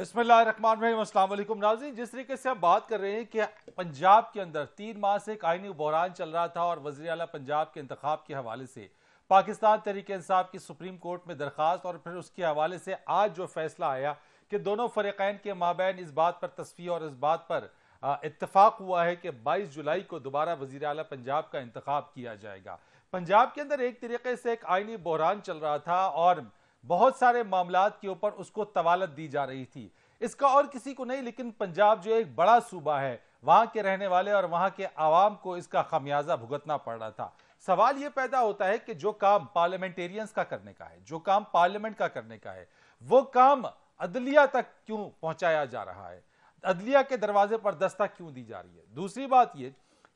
बिस्मिल्लाहिर्रहमानिर्रहीम। अस्सलाम वालेकुम नाज़रीन, जिस तरीके से हम बात कर रहे हैं कि पंजाब के अंदर 3 माह से एक आईनी बहरान चल रहा था और वज़ीर आला पंजाब के इंतखाब के हवाले से पाकिस्तान तहरीक इंसाफ की सुप्रीम कोर्ट में दरख्वास्त और फिर उसके हवाले से आज जो फैसला आया कि दोनों फ़रीक़ैन के माबैन इस बात पर तस्फ़ी और इस बात पर इत्तफाक हुआ है कि 22 जुलाई को दोबारा वज़ीर आला पंजाब का इंतखाब किया जाएगा। पंजाब के अंदर एक तरीके से एक आईनी बहरान चल रहा था और बहुत सारे मामलात के ऊपर उसको तवालत दी जा रही थी। इसका और किसी को नहीं, लेकिन पंजाब जो एक बड़ा सूबा है, वहां के रहने वाले और वहां के आवाम को इसका खमियाजा भुगतना पड़ रहा था। सवाल यह पैदा होता है कि जो काम पार्लियामेंटेरियंस का करने का है, जो काम पार्लियामेंट का करने का है, वो काम अदलिया तक क्यों पहुंचाया जा रहा है? अदलिया के दरवाजे पर दस्तक क्यों दी जा रही है? दूसरी बात यह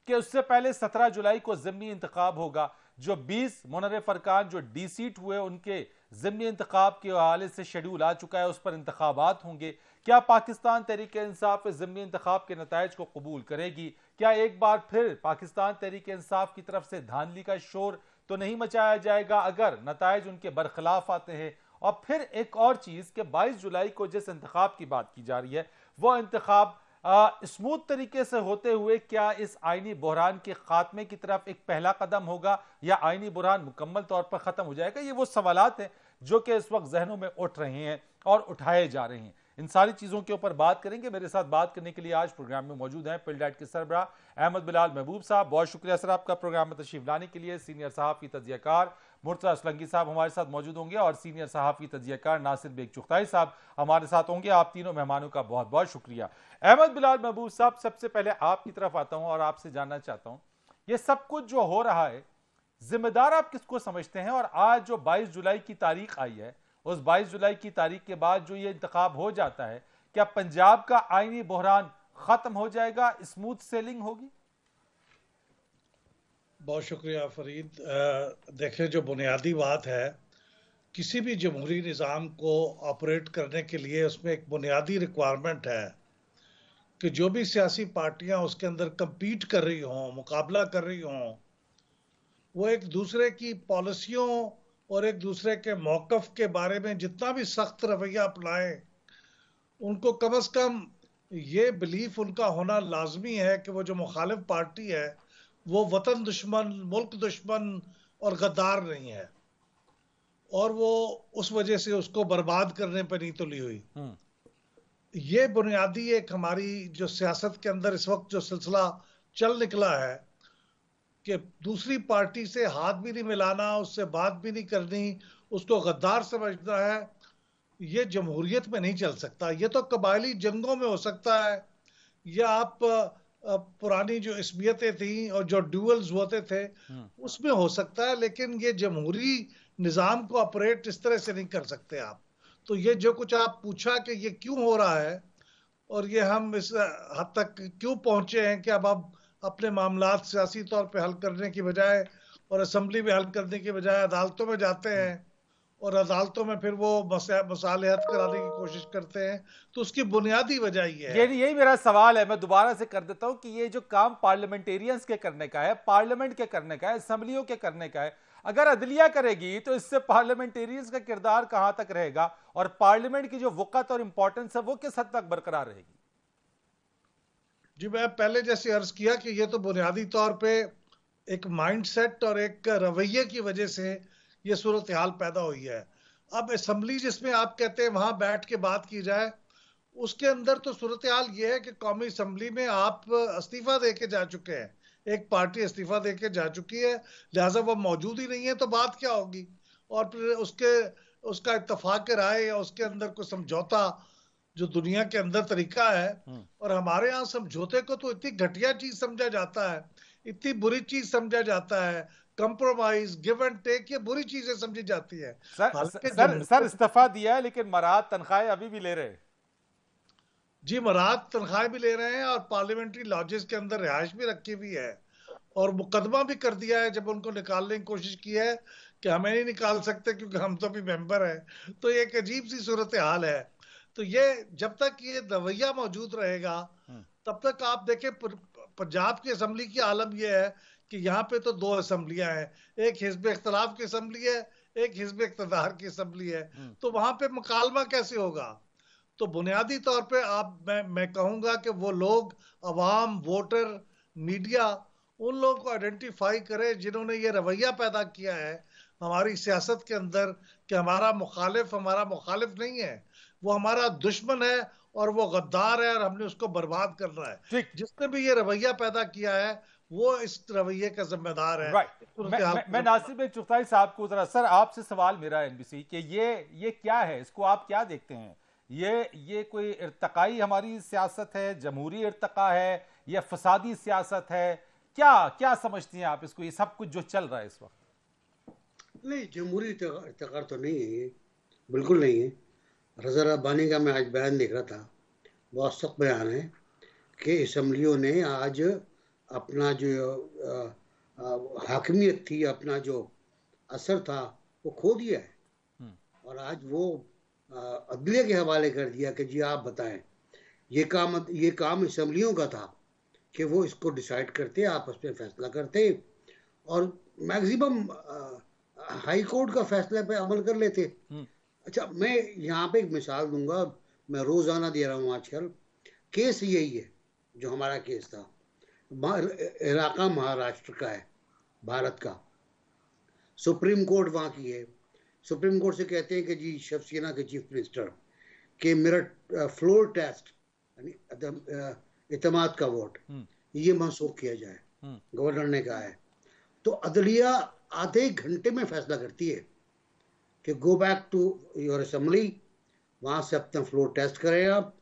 कि उससे पहले 17 जुलाई को ज़िमनी इंतखाब होगा। जो 20 मुनर्रिफ अरकान जो डी सीट हुए, उनके ज़िमनी इंतखाब के हवाले से शेड्यूल आ चुका है, उस पर इंतखाबात होंगे। क्या पाकिस्तान तहरीक इंसाफ ज़िमनी इंतखाब के नताइज को कबूल करेगी? क्या एक बार फिर पाकिस्तान तहरीक इंसाफ की तरफ से धांधली का शोर तो नहीं मचाया जाएगा अगर नताइज उनके बरखिलाफ आते हैं? और फिर एक और चीज़ कि 22 जुलाई को जिस इंतखाब की बात की जा रही है, वो इंतखाब स्मूथ तरीके से होते हुए क्या इस आईनी बहरान के खात्मे की तरफ एक पहला कदम होगा या आईनी बहरान मुकम्मल तौर पर खत्म हो जाएगा? ये वो सवालात हैं जो कि इस वक्त जहनों में उठ रहे हैं और उठाए जा रहे हैं। इन सारी चीज़ों के ऊपर बात करेंगे। मेरे साथ बात करने के लिए आज प्रोग्राम में मौजूद हैं पिल्डाइट के सरबरा अहमद बिलाल महबूब साहब। बहुत शुक्रिया सर आपका प्रोग्राम में तशरीफ लाने के लिए। सीनियर सहाफ़ी तजियाकार मुर्तज़ा असलंगी साहब हमारे साथ मौजूद होंगे और सीनियर सहाफ़ी तजियाकार नासिर बेग चुगताई साहब हमारे साथ होंगे। आप तीनों मेहमानों का बहुत बहुत शुक्रिया। अहमद बिलाल महबूब साहब, सबसे पहले आपकी तरफ आता हूं और आपसे जानना चाहता हूं, ये सब कुछ जो हो रहा है, जिम्मेदार आप किसको समझते हैं? और आज जो 22 जुलाई की तारीख आई है, उस 22 जुलाई की तारीख के बाद जो ये इंतखाब हो जाता है, क्या पंजाब का आईनी बहरान खत्म हो जाएगा, स्मूथ सेलिंग होगी? बहुत शुक्रिया फरीद। देखें, जो बुनियादी बात है, किसी भी जमहूरी निज़ाम को ऑपरेट करने के लिए उसमें एक बुनियादी रिक्वायरमेंट है कि जो भी सियासी पार्टियां उसके अंदर compete कर रही हों, मुकाबला कर रही हों, वो एक दूसरे की पॉलिसियों और एक दूसरे के मौक़िफ़ के बारे में जितना भी सख्त रवैया अपनाएं, उनको कम अज़ कम ये बिलीफ उनका होना लाजमी है कि वो जो मुखालिफ पार्टी है वो वतन दुश्मन, मुल्क दुश्मन और गद्दार नहीं है और वो उस वजह से उसको बर्बाद करने पर नहीं तुली हुई। ये बुनियादी एक हमारी जो सियासत के अंदर इस वक्त जो सिलसिला चल निकला है कि दूसरी पार्टी से हाथ भी नहीं मिलाना, उससे बात भी नहीं करनी, उसको गद्दार समझना है, ये जमहूरियत में नहीं चल सकता। ये तो कबायली जंगों में हो सकता है या आप पुरानी जो इसमियतें थी और जो ड्यूअल्स होते थे उसमें हो सकता है, लेकिन ये जमहूरी निज़ाम को ऑपरेट इस तरह से नहीं कर सकते आप। तो ये जो कुछ आप पूछा कि ये क्यों हो रहा है और ये हम इस हद तक क्यों पहुंचे हैं कि अब आप अपने मामलात सियासी तौर पे हल करने की बजाय और असेंबली में हल करने की बजाय अदालतों में जाते हैं और अदालतों में फिर वो मसालेहत कराने की कोशिश करते हैं, तो उसकी बुनियादी वजह ये है। यही मेरा सवाल है, मैं दोबारा से कर देता हूं कि ये जो काम पार्लियामेंटेरियंस के करने का है, पार्लियामेंट के करने का है, असेंबलियों के करने का है, अगर अदलिया करेगी तो इससे पार्लियामेंटेरियंस का किरदार कहां तक रहेगा और पार्लियामेंट की जो वक़्त और इंपॉर्टेंस है वो किस हद तक बरकरार रहेगी? जी, मैं पहले जैसे अर्ज किया कि ये तो बुनियादी तौर पे एक माइंडसेट और एक रवैये की वजह से ये सूरत हाल पैदा हुई है। अब असेंबली जिसमें आप कहते हैं वहां बैठ के बात की जाए, उसके अंदर तो सूरत हाल ये है कि कौमी असेंबली में आप इस्तीफा दे के जा चुके हैं, एक पार्टी इस्तीफा दे के जा चुकी है, लिहाजा वो मौजूद ही नहीं है, तो बात क्या होगी? और फिर उसका इत्तफाक राय या उसके अंदर कोई समझौता जो दुनिया के अंदर तरीका है, और हमारे यहाँ समझौते को तो इतनी घटिया चीज समझा जाता है, इतनी बुरी चीज समझा जाता है। कंप्रोमाइज, गिव एंड टेक, ये बुरी चीजें समझी जाती है। हालांकि सर इस्तीफा दिया है लेकिन मराद तनख्वाहें अभी भी ले रहे। जी, मराद तनख्वाहें भी ले रहे हैं और पार्लियामेंट्री लॉजेस के अंदर रिहाइश भी रखी हुई है और मुकदमा भी कर दिया है जब उनको निकालने की कोशिश की है कि हमें नहीं निकाल सकते क्योंकि हम तो भी मेंबर हैं। तो ये एक अजीब सी सूरत हाल है। तो ये जब तक ये रवैया मौजूद रहेगा तब तक आप देखें, पंजाब की असेंबली की आलम यह है कि यहाँ पे तो दो असेंबलियां हैं, एक हिज़्ब इख्तिलाफ की असेंबली है, एक हिज़्ब इक़्तिदार की असेंबली है, तो वहां पे मुकालमा कैसे होगा? तो बुनियादी तौर पे मैं कहूंगा कि वो लोग, अवाम, वोटर, मीडिया, उन लोगों को आइडेंटिफाई करे जिन्होंने ये रवैया पैदा किया है हमारी सियासत के अंदर कि हमारा मुखालिफ नहीं है, वो हमारा दुश्मन है और वो गद्दार है और हमने उसको बर्बाद करना है। ठीक। जिसने भी ये रवैया पैदा किया है वो इस रवैये का जिम्मेदार है। राइट। सूरत हाल मैं नासिर बिन चुगताई साहब को जरा सर आपसे सवाल मेरा एनबीसी कि ये क्या है, इसको आप क्या देखते हैं? ये कोई इर्तकाई हमारी सियासत है, जमहूरी इर्तका है या फसादी सियासत है? क्या क्या समझती हैं आप इसको, ये सब कुछ जो चल रहा है इस वक्त? नहीं, जमहूरी इफ्तिकार तो नहीं है ये, बिल्कुल नहीं है। रज़ा रब्बानी का मैं आज बयान देख रहा था, बहुत सख्त बयान है कि असम्बलियों ने आज अपना जो हाकिमियत थी, अपना जो असर था वो खो दिया है और आज वो अदलिया के हवाले कर दिया कि जी आप बताएं। ये काम असम्बलियों का था कि वो इसको डिसाइड करते, आपस में फैसला करते और मैक्सिमम हाई कोर्ट का फैसले पे अमल कर लेते। अच्छा, मैं यहाँ पे एक मिसाल दूंगा, मैं रोजाना दे रहा हूँ आजकल। केस यही है जो हमारा केस था, इलाका महाराष्ट्र का है, भारत का। सुप्रीम कोर्ट वहाँ की है। सुप्रीम कोर्ट से कहते हैं कि जी शिवसेना के चीफ मिनिस्टर के मेरा फ्लोर टेस्ट यानी इतमाद का वोट ये मनसूख किया जाए, गवर्नर ने कहा है। तो अदलिया आधे घंटे में फैसला करती है कि go back to your assembly, वहां से अपना फ्लोर टेस्ट करें आप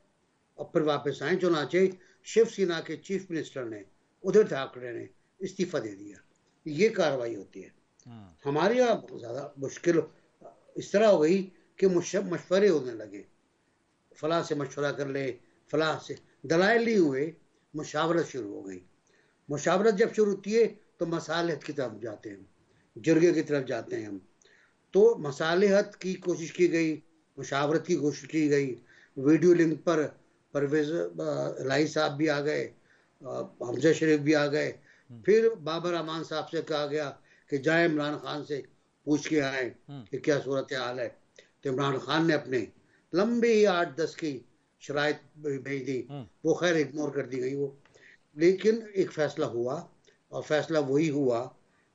और फिर वापस आए। चुनाचे शिवसेना के चीफ मिनिस्टर ने, उधर ठाकरे ने इस्तीफा दे दिया। ये कार्रवाई होती है। हमारे यहाँ ज्यादा मुश्किल इस तरह हो गई कि मशवरे होने लगे, फलां से मशवरा कर ले, फलां से दलाइल नहीं हुए, मुशावरत शुरू हो गई। मुशावरत जब शुरू होती है तो मसालहत की तरफ जाते हैं, जरगे की तरफ जाते हैं हम। तो मसालहत की कोशिश की गई, मुशावरत की कोशिश की गई। वीडियो लिंक पर परवेज लाई साहब भी आ गए, हमजा शरीफ भी आ गए। फिर बाबर अमान साहब से कहा गया कि जाए इमरान खान से पूछ के आए कि क्या सूरत हाल है। तो इमरान खान ने अपने लंबी 8-10 की शराइत भेज दी, वो खैर इग्नोर कर दी गई वो। लेकिन एक फैसला हुआ और फैसला वही हुआ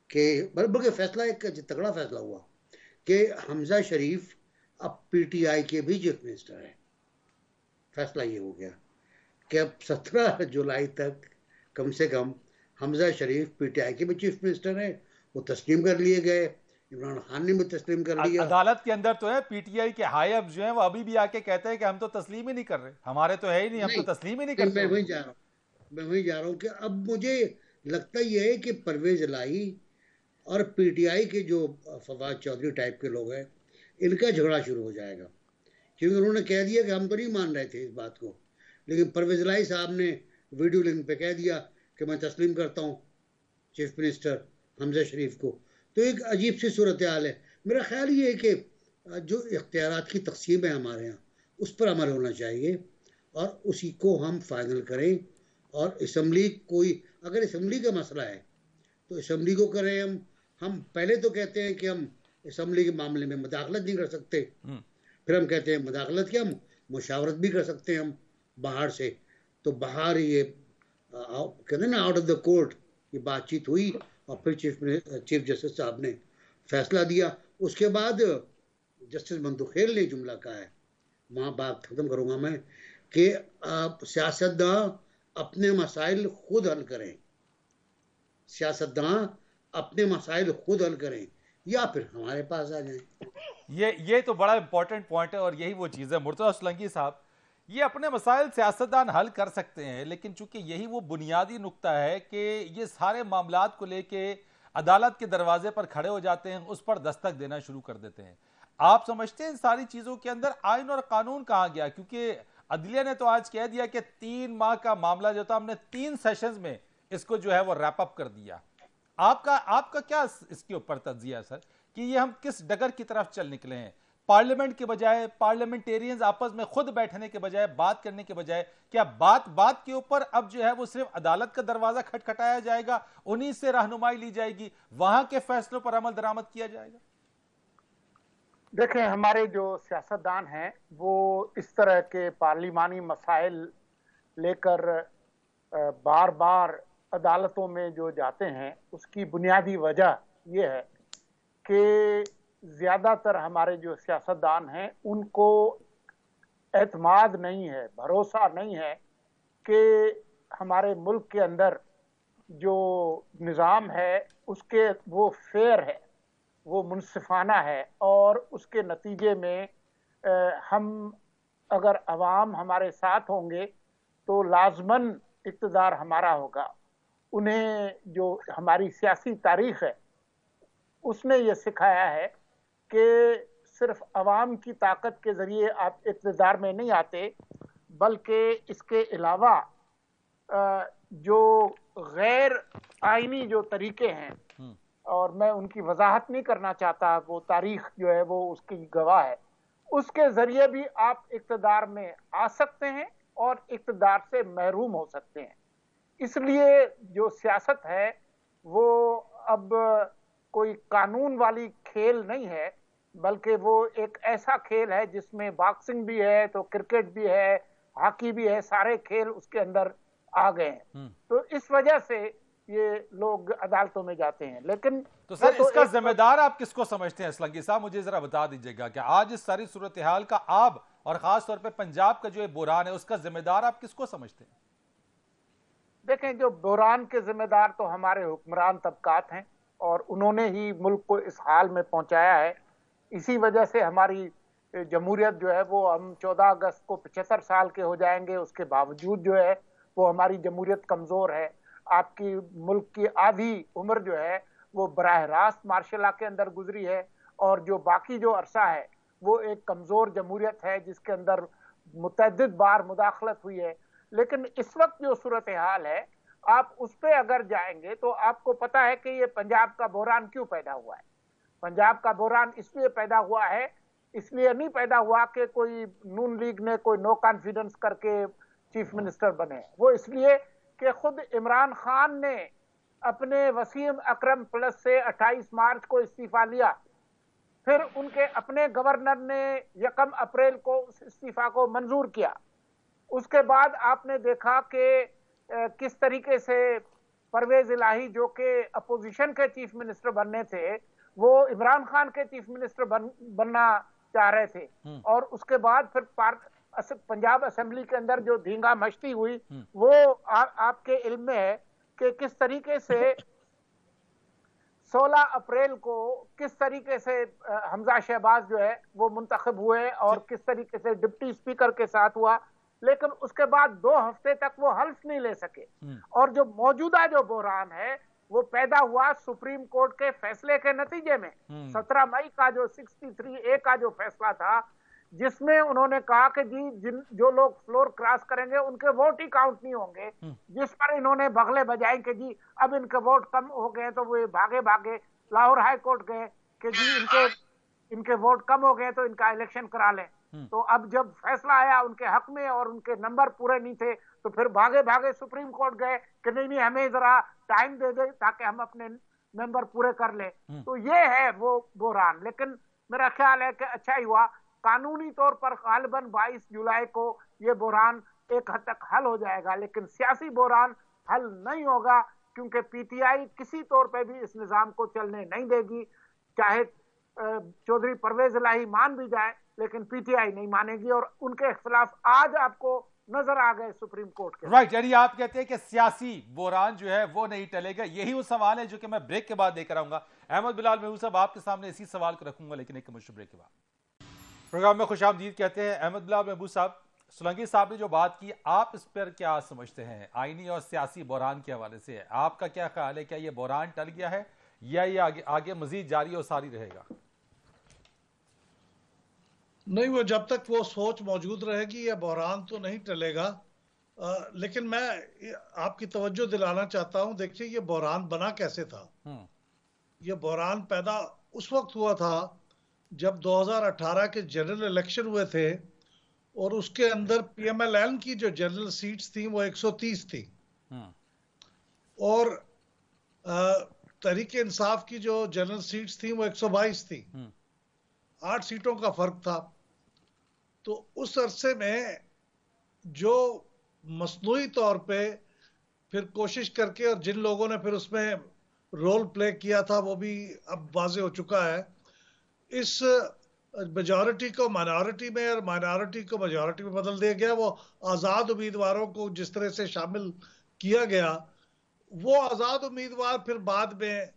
कि बल्कि फैसला एक तगड़ा फैसला हुआ कि हमजा शरीफ अब पीटीआई के भी चीफ मिनिस्टर है। फैसला ये हो गया कि अब 17 जुलाई तक कम से कम हमजा शरीफ पीटीआई के भी चीफ मिनिस्टर हैं। वो तस्लीम कर लिए गए, इमरान खान ने भी तस्लीम कर लिया। अदालत के अंदर तो है, पीटीआई के हाई अप जो है वो अभी भी आके कहते हैं कि हम तो तस्लीम ही नहीं कर रहे, हमारे तो है ही नहीं, हम तो तस्लीम ही नहीं करते। मैं वहीं जा रहा हूँ कि अब मुझे लगता यह है कि परवेज लाई और पीटीआई के जो फवाद चौधरी टाइप के लोग हैं, इनका झगड़ा शुरू हो जाएगा। क्योंकि उन्होंने कह दिया कि हम तो नहीं मान रहे थे इस बात को, लेकिन परवेज लाई साहब ने वीडियो लिंक पे कह दिया कि मैं तस्लीम करता हूँ चीफ मिनिस्टर हमजा शरीफ को। तो एक अजीब सी सूरत हाल है। मेरा ख्याल ये है कि जो इख्तियारात की तकसीम है हमारे यहाँ, उस पर अमल होना चाहिए और उसी को हम फाइनल करें। और असम्बली कोई अगर असम्बली का मसला है तो असम्बली को करें। हम पहले तो कहते हैं कि हम असम्बली के मामले में मुदाखलत नहीं कर सकते, फिर हम कहते हैं मुदाखलत क्या, हम मुशावरत भी कर सकते हैं हम बाहर से। तो बाहर ये कहते हैं ना, आउट ऑफ द कोर्ट ये बातचीत हुई और फिर चीफ जस्टिस साहब ने फैसला दिया। उसके बाद जस्टिस मंदुखेल ने जुमला कहा है, वहाँ बात खत्म करूँगा मैं, कि सियासतदान अपने मसाइल खुद हल करें, सियासतदान अपने मसाइल खुद हल करें या फिर हमारे पास आ जाएं। ये तो बड़ा इंपॉर्टेंट पॉइंट है और यही वो चीज़ है मुर्तज़ा सोलंकी साहब। ये अपने मसाइल सियासतदान हल कर सकते हैं, लेकिन चूंकि यही वो बुनियादी नुक्ता है कि ये सारे मामलात को लेके अदालत के दरवाजे पर खड़े हो जाते हैं, उस पर दस्तक देना शुरू कर देते हैं। आप समझते हैं इन सारी चीज़ों के अंदर आइन और कानून कहाँ गया? क्योंकि अदलिया ने तो आज कह दिया कि 3 माह का मामला जो था हमने 3 सेशंस में इसको जो है वो रैप अप कर दिया। आपका क्या इसके ऊपर तज्जिया सर कि ये हम किस डगर की तरफ चल निकले हैं? पार्लियामेंट के बजाय, पार्लियामेंटेरियंस आपस में खुद बैठने के बजाय, बात करने के बजाय, क्या बात के ऊपर अब जो है वो सिर्फ अदालत का दरवाजा खटखटाया जाएगा, उन्हीं से रहनुमाई ली जाएगी, वहां के फैसलों पर अमल दरामद किया जाएगा? देखें, हमारे जो सियासतदान हैं वो इस तरह के पार्लिमानी मसाइल लेकर बार बार अदालतों में जो जाते हैं, उसकी बुनियादी वजह ये है कि ज्यादातर हमारे जो सियासतदान हैं उनको एतमाद नहीं है, भरोसा नहीं है कि हमारे मुल्क के अंदर जो निज़ाम है उसके वो फेयर है, वो मुनसिफाना है, और उसके नतीजे में हम अगर अवाम हमारे साथ होंगे तो लाजमन इक़्तिदार हमारा होगा। उन्हें जो हमारी सियासी तारीख है उसने ये सिखाया है कि सिर्फ अवाम की ताकत के ज़रिए आप इक़्तिदार में नहीं आते, बल्कि इसके अलावा जो गैर आइनी जो तरीके हैं, और मैं उनकी वजाहत नहीं करना चाहता, वो तारीख जो है वो उसकी गवाह है, उसके जरिए भी आप इक़्तिदार में आ सकते हैं और इक़्तिदार से महरूम हो सकते हैं। इसलिए जो सियासत है वो अब कोई कानून वाली खेल नहीं है, बल्कि वो एक ऐसा खेल है जिसमें बॉक्सिंग भी है तो क्रिकेट भी है, हॉकी भी है, सारे खेल उसके अंदर आ गए हैं। तो इस वजह से ये लोग अदालतों में जाते हैं। लेकिन तो सर इसका जिम्मेदार आप किसको समझते हैं असलंगी साहब? मुझे जरा बता दीजिएगा कि आज इस सारी सूरत हाल का आप और खास तौर पे पंजाब का जो ये बुहरान है उसका जिम्मेदार आप किसको समझते हैं? देखें, जो बुहरान के जिम्मेदार तो हमारे हुक्मरान तबकात हैं और उन्होंने ही मुल्क को इस हाल में पहुंचाया है। इसी वजह से हमारी जमहूरियत जो है वो हम 14 अगस्त को 75 साल के हो जाएंगे, उसके बावजूद जो है वो हमारी जमहूरियत कमजोर है। आपकी मुल्क की आधी उम्र जो है वो बराह रास्त मार्शल लॉ के अंदर गुजरी है, और जो बाकी जो अरसा है वो एक कमजोर जमहूरियत है जिसके अंदर मुतअद्दिद बार मुदाखलत हुई है। लेकिन इस वक्त जो सूरत हाल है, आप उस पर अगर जाएंगे तो आपको पता है कि ये पंजाब का बहरान क्यों पैदा हुआ है। पंजाब का बहरान इसलिए पैदा हुआ है, इसलिए नहीं पैदा हुआ कि कोई नून लीग ने कोई नो कॉन्फिडेंस करके चीफ मिनिस्टर बने, वो इसलिए कि खुद इमरान खान ने अपने वसीम अकरम प्लस से 28 मार्च को इस्तीफा लिया, फिर उनके अपने गवर्नर ने 1 अप्रैल को उस इस्तीफा को मंजूर किया। उसके बाद आपने देखा कि किस तरीके से परवेज इलाही जो कि अपोजिशन के चीफ मिनिस्टर बनने थे, वो इमरान खान के चीफ मिनिस्टर बनना चाह रहे थे, और उसके बाद फिर पंजाब असेंबली के अंदर जो धींगा मस्ती हुई वो आपके इल्म में है कि किस तरीके से 16 अप्रैल को किस तरीके से हमजा शहबाज जो है वो मुंतखब हुए और किस तरीके से डिप्टी स्पीकर के साथ हुआ। लेकिन उसके बाद 2 हफ्ते तक वो हल्फ नहीं ले सके, और जो मौजूदा जो बहरान है वो पैदा हुआ सुप्रीम कोर्ट के फैसले के नतीजे में। 17 मई का जो 63A का जो फैसला था, जिसमें उन्होंने कहा कि जी जो लोग फ्लोर क्रॉस करेंगे उनके वोट ही काउंट नहीं होंगे, जिस पर इन्होंने बगले बजाई कि जी अब इनके वोट कम हो गए, तो वो भागे भागे लाहौर हाई कोर्ट गए कि जी इनके वोट कम हो गए तो इनका इलेक्शन करा लें। तो अब जब फैसला आया उनके हक में और उनके नंबर पूरे नहीं थे, तो फिर भागे भागे सुप्रीम कोर्ट गए कि नहीं हमें जरा टाइम दे दे ताकि हम अपने नंबर पूरे कर लें। तो ये है वो बहरान। लेकिन मेरा ख्याल है कि अच्छा ही हुआ, कानूनी तौर पर गालिबन 22 जुलाई को ये बहरान एक हद तक हल हो जाएगा, लेकिन सियासी बहरान हल नहीं होगा, क्योंकि पीटीआई किसी तौर पे भी इस निजाम को चलने नहीं देगी। चाहे चौधरी परवेज इलाही मान भी जाए, लेकिन पीटीआई नहीं मानेगी, और उनके खिलाफ आज आपको नजर आ गए सुप्रीम कोर्ट के। राइट, यानी आप कहते हैं कि सियासी बहरान जो है वो नहीं टलेगा। यही वो सवाल है जो कि मैं ब्रेक के बाद लेकर आऊंगा। अहमद बिलाल महबूब साहब, आपके सामने इसी सवाल को रखूंगा, लेकिन एक मुश्किल ब्रेक के बाद। प्रोग्राम में खुशामदीद कहते हैं अहमद बिलाल महबूब साहब। सोलंकी साहब ने जो बात की, आप इस पर क्या समझते हैं? आईनी और सियासी बहरान के हवाले से आपका क्या ख्याल है? क्या ये बहरान टल गया है या ये आगे मजीद जारी और सारी रहेगा? नहीं, वो जब तक वो सोच मौजूद रहेगी ये बहरान तो नहीं टलेगा। लेकिन मैं आपकी तवज्जो दिलाना चाहता हूं, देखिए ये बहरान बना कैसे था। ये बहरान पैदा उस वक्त हुआ था जब 2018 के जनरल इलेक्शन हुए थे, और उसके अंदर पीएमएलएन की जो जनरल सीट्स थी वो 130 थी, और तहरीक इंसाफ की जो जनरल सीट्स थी वो 122 थी। 8 सीटों का फर्क था। तो उस अरसे में जो मसनूई तौर पे फिर कोशिश करके और जिन लोगों ने फिर उसमें रोल प्ले किया था वो भी अब वाजे हो चुका है। इस मेजॉरिटी को माइनॉरिटी में और माइनॉरिटी को मेजॉरिटी में बदल दिया गया। वो आज़ाद उम्मीदवारों को जिस तरह से शामिल किया गया, वो आज़ाद उम्मीदवार फिर बाद में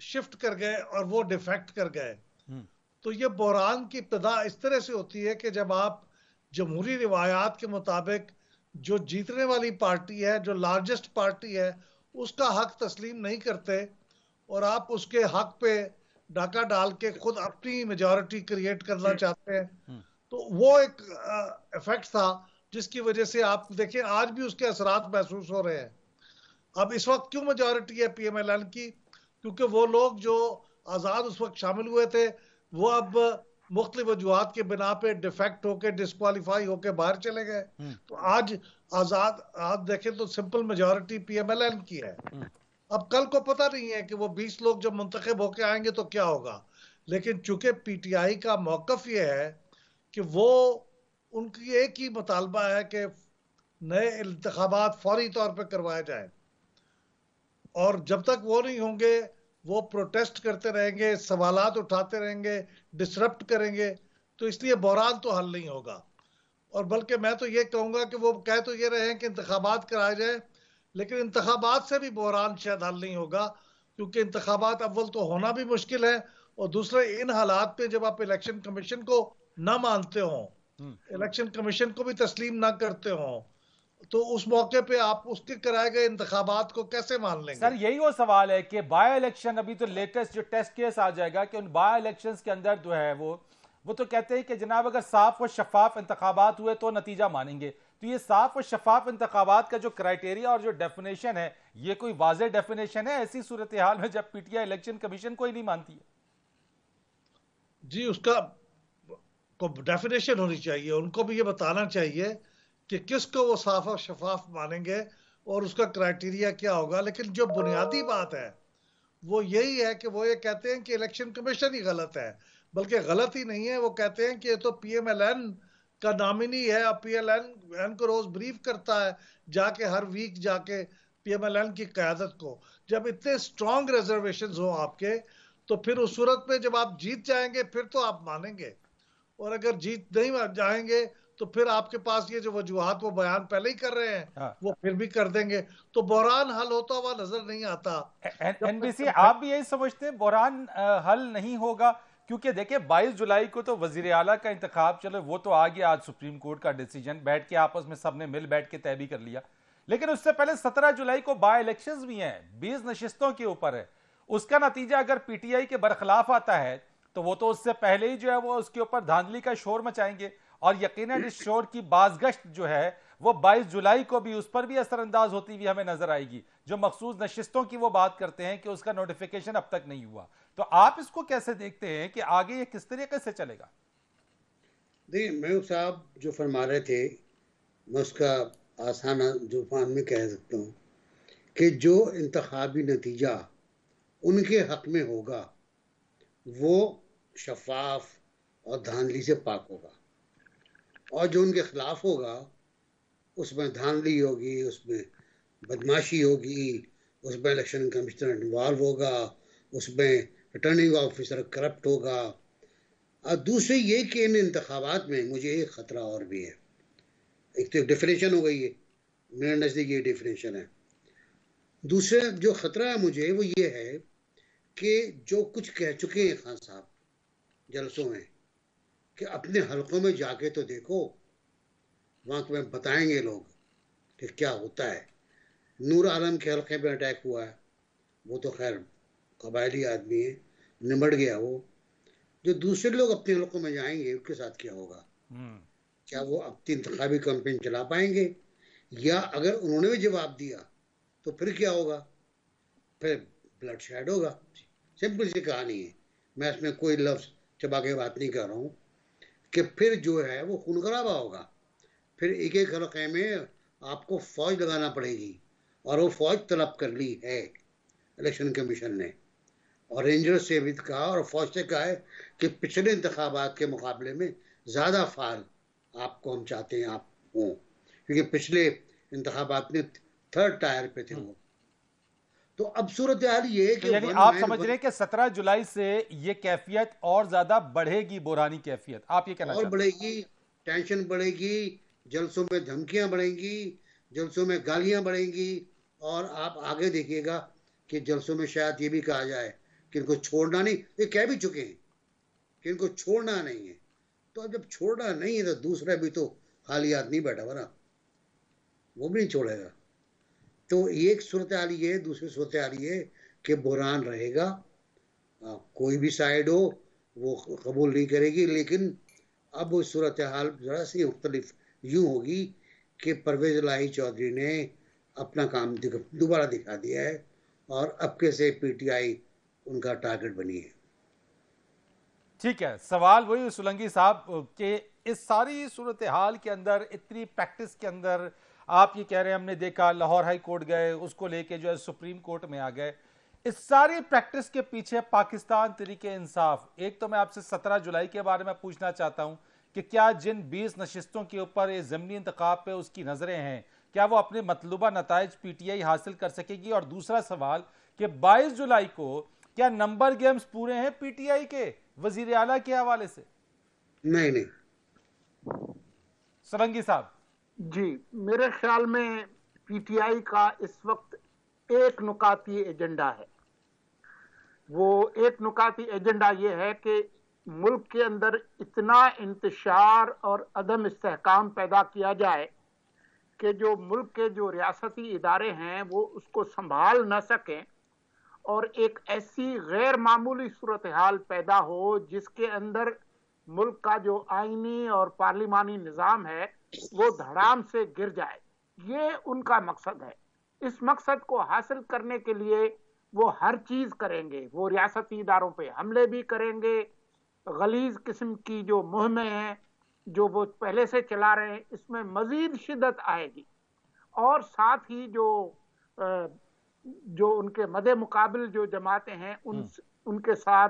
शिफ्ट कर गए और वो डिफेक्ट कर गए। तो ये बहरान की इब्तिदा इस तरह से होती है कि जब आप जमहूरी रिवायात के मुताबिक जो जीतने वाली पार्टी है, जो लार्जेस्ट पार्टी है, उसका हक तस्लीम नहीं करते और आप उसके हक पे डाका डाल के खुद अपनी मेजॉरिटी क्रिएट करना चाहते हैं, तो वो एक इफेक्ट था जिसकी वजह से आप देखें आज भी उसके असरात महसूस हो रहे हैं। अब इस वक्त क्यों मेजॉरिटी है पीएमएलएन की? क्योंकि वो लोग जो आज़ाद उस वक्त शामिल हुए थे वो अब मुख्तलिफ वजूहात के बिना पे डिफेक्ट होके डिस्क्वालीफाई होके बाहर चले गए। तो आज आज़ाद आप देखें तो सिंपल मेजॉरिटी पीएमएलएन की है। अब कल को पता नहीं है कि वो 20 लोग जब मुंतखब होके आएंगे तो क्या होगा, लेकिन चूंकि पीटीआई का मौकफ ये है कि वो उनकी एक ही मुतालबा है कि नए इंतखाबात फौरी तौर पर करवाए जाए और जब तक वो नहीं होंगे वो प्रोटेस्ट करते रहेंगे, सवालात उठाते रहेंगे, डिसरप्ट करेंगे। तो इसलिए बहरान तो हल नहीं होगा। और बल्कि मैं तो ये कहूँगा कि वो कह तो ये रहे हैं कि इंतखाबात कराए जाए, लेकिन इंतखाबात से भी बहरान शायद हल नहीं होगा, क्योंकि इंतखाबात अव्वल तो होना भी मुश्किल है और दूसरे इन हालात पे जब आप इलेक्शन कमीशन को ना मानते हो, इलेक्शन कमीशन को भी तस्लीम ना करते हो, तो उस मौके पे आप उसके कराए गए इंतखाबात को कैसे मान लेंगे? सर यही वो सवाल है कि बाय इलेक्शन, अभी तो लेटेस्ट जो टेस्ट केस आ जाएगा कि उन बाय इलेक्शंस के अंदर जो है वो तो कहते हैं कि जनाब अगर साफ और शफाफ इंतखाबात हुए तो नतीजा मानेंगे। तो ये साफ और शफाफ इंतखाबात का जो क्राइटेरिया और जो डेफिनेशन है, ये कोई वाज़ेह डेफिनेशन है ऐसी सूरत हाल में जब पीटीआई इलेक्शन कमीशन को ही नहीं मानती है? जी, उसका को डेफिनेशन होनी चाहिए। उनको भी ये बताना चाहिए कि किसको वो साफ और शफाफ मानेंगे और उसका क्राइटेरिया क्या होगा। लेकिन जो बुनियादी बात है वो यही है कि वो ये कहते हैं कि इलेक्शन कमीशन ही गलत है, बल्कि गलत ही नहीं है। वो कहते हैं कि ये तो पीएमएलएन का नॉमिनी है और पीएमएलएन को रोज ब्रीफ करता है जाके, हर वीक जाके पीएमएलएन की क़यादत को। जब इतने स्ट्रॉन्ग रिजर्वेशंस हो आपके, तो फिर उस सूरत में जब आप जीत जाएंगे फिर तो आप मानेंगे, और अगर जीत नहीं जाएंगे तो फिर आपके पास ये जो वजूहात वो बयान पहले ही कर रहे हैं वो फिर भी कर देंगे। तो बहरान हल होता हुआ नजर नहीं आता। एनबीसी आप भी यही समझते हैं बहरान हल नहीं होगा? क्योंकि देखिए 22 जुलाई को तो वजीर आला का इंतखाब, चलो वो तो आ गया, आज सुप्रीम कोर्ट का डिसीजन बैठ के आपस में सबने मिल बैठ के तय भी कर लिया, लेकिन उससे पहले 17 जुलाई को बाय इलेक्शंस भी हैं, 20 नशिस्तों के ऊपर है। उसका नतीजा अगर पीटीआई के बरखिलाफ आता है तो वो तो उससे पहले ही जो है वो उसके ऊपर धांधली का शोर मचाएंगे, और यकीनन इस शोर की बाज़गश्त जो है वो 22 जुलाई को भी उस पर भी असरअंदाज होती हुई हमें नजर आएगी। जो मखसूस नशिस्तों की वो बात करते हैं कि उसका नोटिफिकेशन अब तक नहीं हुआ, तो आप इसको कैसे देखते हैं कि आगे ये किस तरीके से चलेगा? देखिए महबूब साहब जो फरमा रहे थे, मैं उसका आसान जुबान में कह सकता हूँ कि जो इंतखाबी नतीजा उनके हक में होगा वो शफाफ और धांधली से पाक होगा, और जो उनके खिलाफ होगा उसमें धांधली होगी, उसमें बदमाशी होगी, उसमें इलेक्शन कमिश्नर इन्वॉल्व होगा, उसमें रिटर्निंग ऑफिसर करप्ट होगा। और दूसरे ये कि इन इंतखाबात में मुझे एक ख़तरा और भी है। एक तो एक डेफिनेशन हो गई है, मेरे नज़दीक ये डेफिनेशन है। दूसरा जो ख़तरा है मुझे वो ये है कि जो कुछ कह चुके हैं खान साहब जलसों में कि अपने हलकों में जाके तो देखो, वहाँ तुम्हें बताएंगे लोग कि क्या होता है। नूर आलम के हलके में अटैक हुआ है, वो तो खैर कबायली आदमी है, निमट गया वो। जो दूसरे लोग अपने हलकों में जाएंगे उनके साथ क्या होगा? क्या वो अपनी इंतखाबी कैंपेन चला पाएंगे? या अगर उन्होंने भी जवाब दिया तो फिर क्या होगा? फिर ब्लड शेड होगा। सिंपल सी कहानी है, मैं इसमें कोई लफ्ज़ चबा के बात नहीं कर रहा हूँ कि फिर जो है वो खून खराबा होगा। फिर एक एक हलके में आपको फौज लगाना पड़ेगी, और वो फौज तलब कर ली है इलेक्शन कमीशन ने। और रेंजर्स से भी कहा और फौज से कहा है कि पिछले इंतखाबात के मुकाबले में ज़्यादा फाल आपको हम चाहते हैं आप हों, क्योंकि पिछले इंतखाबात में थर्ड टायर पे थे वो। तो अब सूरत हाल ये है तो कि यानी वन आप मैन समझ रहे हैं कि 17 जुलाई से ये कैफियत और ज्यादा बढ़ेगी, बुरहानी कैफियत, आप ये कहना और चाहते हैं? बढ़ेगी, टेंशन बढ़ेगी, जलसों में धमकियां बढ़ेंगी, जलसों में गालियां बढ़ेंगी, और आप आगे देखिएगा कि जलसों में शायद ये भी कहा जाए कि इनको छोड़ना नहीं, ये कह भी चुके हैं कि इनको छोड़ना नहीं है। तो अब जब छोड़ना नहीं है तो दूसरा भी तो खाली आदमी बैठा हुआ ना, वो भी नहीं छोड़ेगा। तो एक सूरत हाल ये है, दूसरी सूरत हाल ये कि बुरहान रहेगा, कोई भी साइड हो वो कबूल नहीं करेगी, लेकिन अब वो सूरत हाल जरा सी मुख्तलिफ यूं होगी कि परवेज इलाही चौधरी ने अपना काम दोबारा दिखा दिया है और अब के से पीटीआई उनका टारगेट बनी है। ठीक है, सवाल वही सुलंगी साहब कि इस सारी सूरत हाल के अंदर, इतनी प्रैक्टिस के अंदर, आप ये कह रहे हैं हमने देखा लाहौर हाई कोर्ट गए, उसको लेके जो है सुप्रीम कोर्ट में आ गए, इस सारी प्रैक्टिस के पीछे पाकिस्तान तरीके इंसाफ, एक तो मैं आपसे 17 जुलाई के बारे में पूछना चाहता हूं कि क्या जिन 20 नशिस्तों के ऊपर ये ज़मीनी इंतखाब पे उसकी नजरें हैं, क्या वो अपने मतलूबा नताइज पीटीआई हासिल कर सकेगी? और दूसरा सवाल कि 22 जुलाई को क्या नंबर गेम्स पूरे हैं पीटीआई के वजीर आला के हवाले से? नहीं नहीं, सुलंगी साहब। जी, मेरे ख्याल में पीटीआई का इस वक्त एक नुकाती एजेंडा है। वो एक नुकाती एजेंडा ये है कि मुल्क के अंदर इतना इंतशार और अदम इस्तेहकाम पैदा किया जाए कि जो मुल्क के जो रियासती इदारे हैं वो उसको संभाल न सकें, और एक ऐसी गैर मामूली सूरत हाल पैदा हो जिसके अंदर मुल्क का जो आईनी और पार्लिमानी निज़ाम है वो धड़ाम से गिर जाए। ये उनका मकसद है। इस मकसद को हासिल करने के लिए वो हर चीज करेंगे। वो रियासती इदारों पे हमले भी करेंगे, गलीज किस्म की जो मुहिमें हैं जो वो पहले से चला रहे हैं इसमें मजीद शिद्दत आएगी, और साथ ही जो उनके मदे मुकाबिल जो जमातें हैं उनके साथ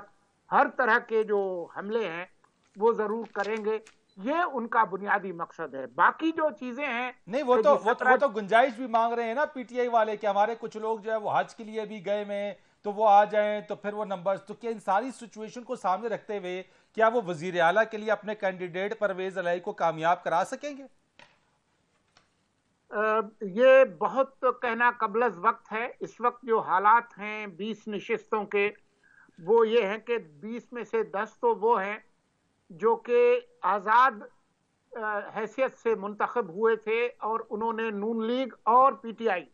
हर तरह के जो हमले हैं वो जरूर करेंगे। ये उनका बुनियादी मकसद है। बाकी जो चीजें हैं नहीं, वो तो गुंजाइश भी मांग रहे हैं ना पीटीआई वाले कि हमारे कुछ लोग जो है वो हज के लिए भी गए में, तो वो आ जाएं तो फिर वो नंबर्स, तो क्या इन सारी सिचुएशन को सामने रखते हुए क्या वो वजीर आला के लिए अपने कैंडिडेट परवेज इलाही को कामयाब करा सकेंगे? ये बहुत कहना कबलज वक्त है। इस वक्त जो हालात हैं 20 नशिस्तों के, वो ये हैं कि 20 में से 10 तो वो हैं जो कि आज़ाद हैसियत से मुंतखब हुए थे, और उन्होंने नून लीग और पीटीआई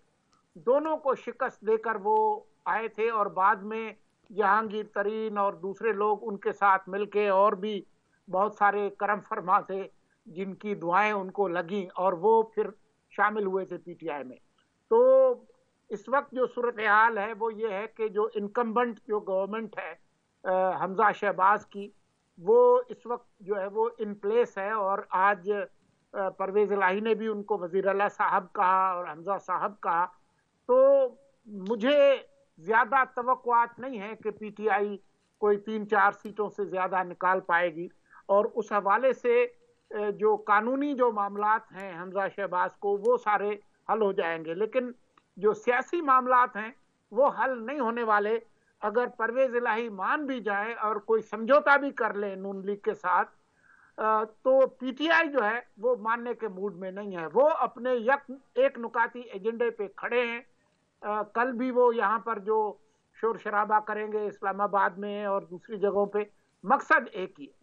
दोनों को शिकस्त देकर वो आए थे, और बाद में जहांगीर तरीन और दूसरे लोग उनके साथ मिलके, और भी बहुत सारे करम फरमा थे जिनकी दुआएं उनको लगी और वो फिर शामिल हुए थे पीटीआई में। तो इस वक्त जो सूरत हाल है वो ये है कि जो इनकम्बेंट जो गवर्नमेंट है हमजा शहबाज की, वो इस वक्त जो है वो इन प्लेस है, और आज परवेज इलाही ने भी उनको वजीर आला साहब कहा और हमजा साहब कहा। तो मुझे ज्यादा तवक्कुआत नहीं है कि पीटीआई कोई 3-4 सीटों से ज्यादा निकाल पाएगी, और उस हवाले से जो कानूनी जो मामलात हैं हमजा शहबाज को वो सारे हल हो जाएंगे, लेकिन जो सियासी मामलात हैं वो हल नहीं होने वाले। अगर परवेज इलाही मान भी जाए और कोई समझौता भी कर ले नून लीग के साथ, तो पीटीआई जो है वो मानने के मूड में नहीं है। वो अपने एक नुकाती एजेंडे पे खड़े हैं। कल भी वो यहाँ पर जो शोर शराबा करेंगे इस्लामाबाद में और दूसरी जगहों पे, मकसद एक ही है।